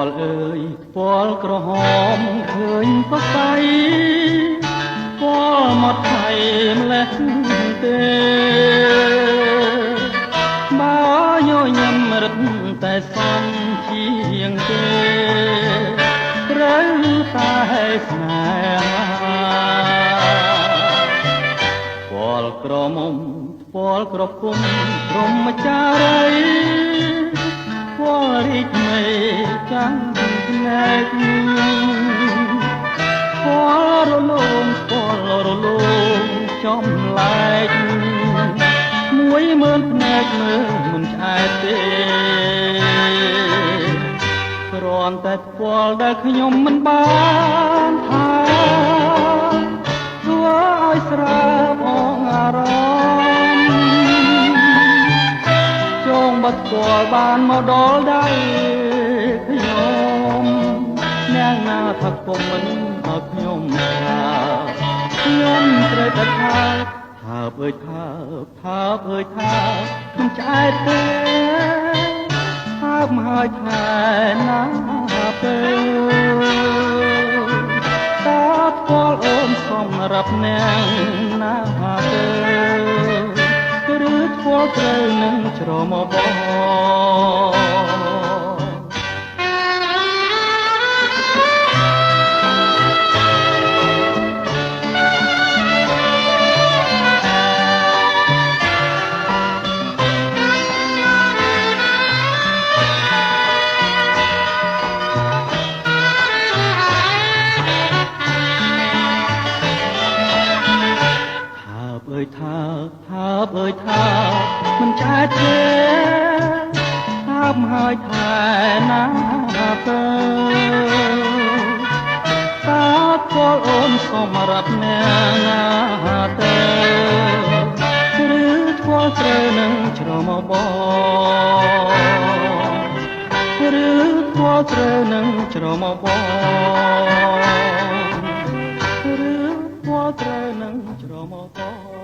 លអើយពណ៌ក្រហមឃើញក៏ស្អីពណ៌មកថៃម្លេះទេបើញញឹមរឹតតែសំជាងទេត្រូវតែស្នេហាពណ៌ក្រមុំពណ៌ក្រពុំព្រមចារីពណ៌រីកមេចាំងភ្នែកពណ៌រលោងពណ៌រលោងចំឡែក10000ភ្នែកមើលមិនឆ្អែតទេគ្រាន់តែផ្ពាល់ដែលខ្ញុំមិនបានថាធ្វើឲ្យស្រើបអងអារម្មណ៍ចងបាត់ផ្ពាល់បានមកដល់ដៃខ្ញុំអ្នកណាថាគុំមិនឲ្យខ្ញុំថាខ្ញុំត្រូវតែថាអើយថាអើយថាខ្ញុំឆ្អែតទេថាមហើយថែណាពេលតើផ្គាល់អូនសម្រាប់អ្នកណាពេលឬផ្គាល់ត្រូវនឹងច្រមុះបងថាអើយថាមិនឆ្អែតទេថាមហើយថែណាទៅតើពលអូនសម្រាប់អ្នកណាទៅឬធ្វល់ត្រូវនឹងច្រមុះបងឬធ្វល់ត្រូវនឹងច្រមុះបងឬធ្វល់ត្រូវនឹងច្រមុះបង